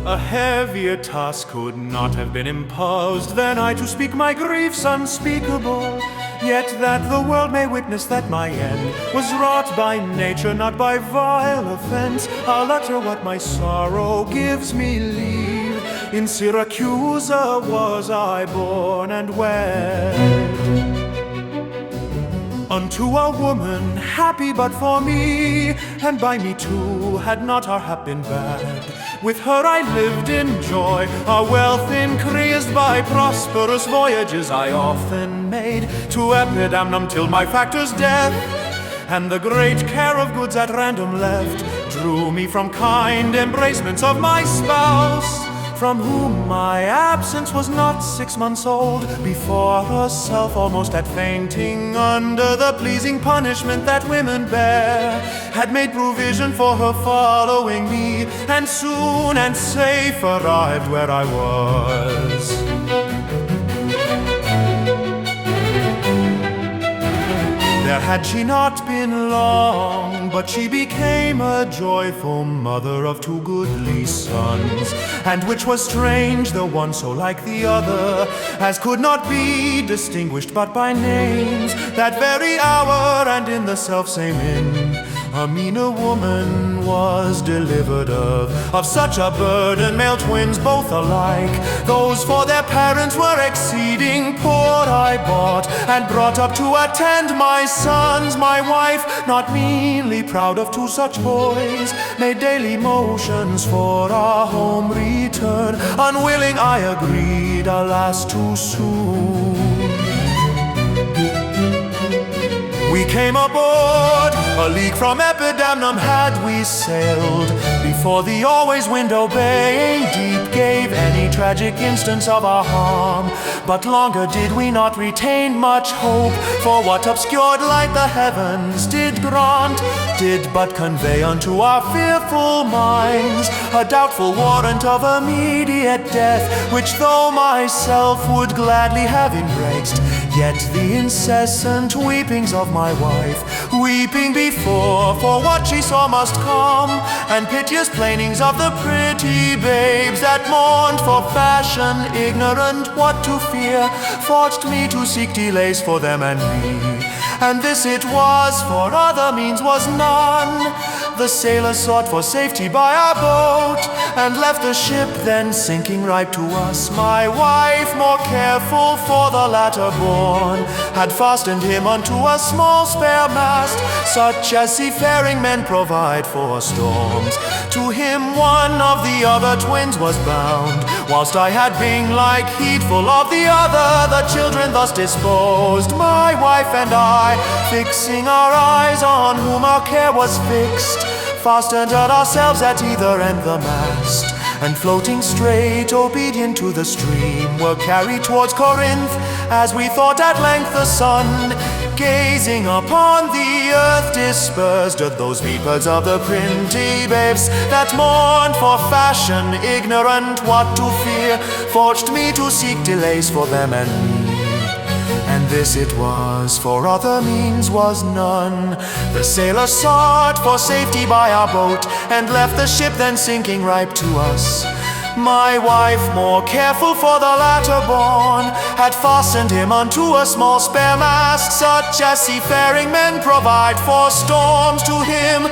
A heavier task could not have been imposed than I to speak my griefs unspeakable. Yet that the world may witness that my end was wrought by nature, not by vile offense, I'll utter what my sorrow gives me leave. In Syracuse was I born and wed unto a woman happy but for me, and by me too had not our hap been bad. With her I lived in joy, our wealth increased by prosperous voyages I often made to Epidamnum till my factor's death. And the great care of goods at random left drew me from kind embracements of my spouse, from whom my absence was not 6 months old, before herself almost at fainting under the pleasing punishment that women bear, had made provision for her following me, and soon and safe arrived where I was. There had she not been long, but she became a joyful mother of 2 goodly sons, and which was strange, the one so like the other, as could not be distinguished but by names. That very hour, and in the selfsame inn, a meaner woman was delivered of such a burden, male twins both alike. Those for their parents were exceeding poor I bought, and brought up to attend my sons. My wife, not meanly proud of 2 such boys, made daily motions for our home return. Unwilling I agreed, alas too soon. We came aboard, a league from Epidamnum had we sailed, before the always wind obeying deep gave any tragic instance of our harm. But longer did we not retain much hope, for what obscured light the heavens did grant, did but convey unto our fearful minds a doubtful warrant of immediate death, which though myself would gladly have embraced, yet the incessant weepings of my wife, weeping before for what she saw must come, and piteous plainings of the pretty babes that mourned for fashion, ignorant what to fear, forced me to seek delays for them and me. And this it was, for other means was none. The sailors sought for safety by our boat, and left the ship then sinking right to us. My wife, more careful for the latter born, had fastened him unto a small spare mast, such as seafaring men provide for storms. To him one of the other twins was bound, whilst I had been like heedful of the other. The children thus disposed, my wife and I, fixing our eyes on whom our care was fixed, fastened ourselves at either end the mast, and floating straight, obedient to the stream, were carried towards Corinth, as we thought at length the sun, gazing upon the earth, dispersed at those weepers of the pretty babes that mourned for fashion, ignorant what to fear, forced me to seek delays for them and me. And this it was, for other means was none. The sailors sought for safety by our boat, and left the ship then sinking ripe to us. My wife, more careful for the latter born, had fastened him unto a small spare mast, such as seafaring men provide for storms. To him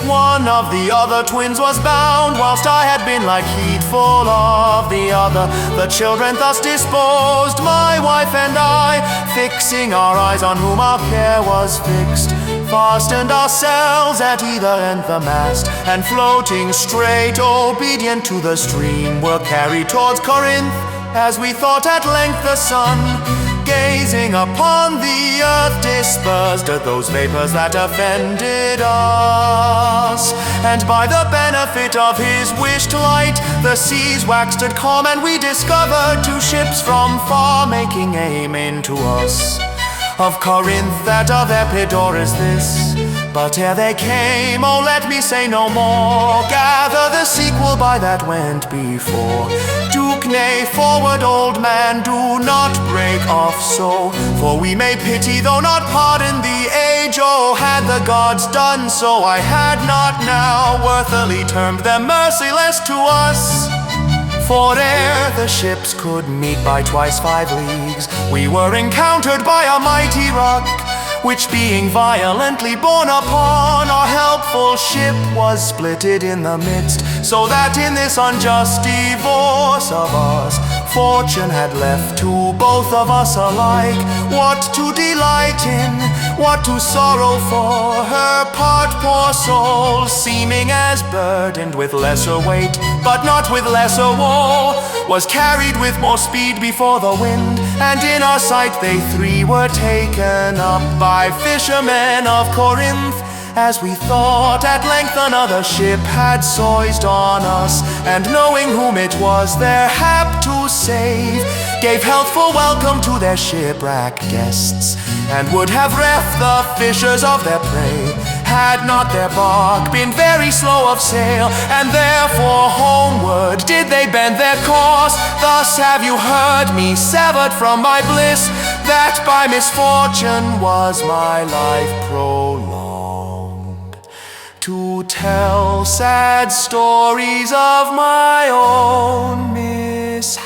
one of the other twins was bound, whilst I had been like heedful of the other. The children thus disposed, my wife and I, fixing our eyes on whom our care was fixed, fastened ourselves at either end the mast, and floating straight, obedient to the stream, were carried towards Corinth, as we thought at length the sun, gazing upon the earth, dispersed at those vapors that offended us. And by the benefit of his wished light, the seas waxed at calm, and we discovered 2 ships from far making aim into us. Of Corinth, that of Epidaurus this, but ere they came, oh let me say no more, gather the sequel by that went before. Duke, nay, forward, old man, do not break off so, for we may pity though not pardon the age. Oh, had the gods done so, I had not now worthily termed them merciless to us. For ere the ships could meet by twice 5 leagues, we were encountered by a mighty rock, which being violently borne upon, our helpful ship was splitted in the midst, so that in this unjust divorce of us, fortune had left to both of us alike what to delight in, what to sorrow for. Her part, poor soul, seeming as burdened with lesser weight, but not with lesser woe, was carried with more speed before the wind, and in our sight they 3 were taken up by fishermen of Corinth. As we thought at length another ship had soised on us, and knowing whom it was their hap to save, gave healthful welcome to their shipwrecked guests, and would have reft the fishers of their prey, had not their bark been very slow of sail, and therefore homeward did they bend their course. Thus have you heard me severed from my bliss, that by misfortune was my life prolonged. To tell sad stories of my own mishaps.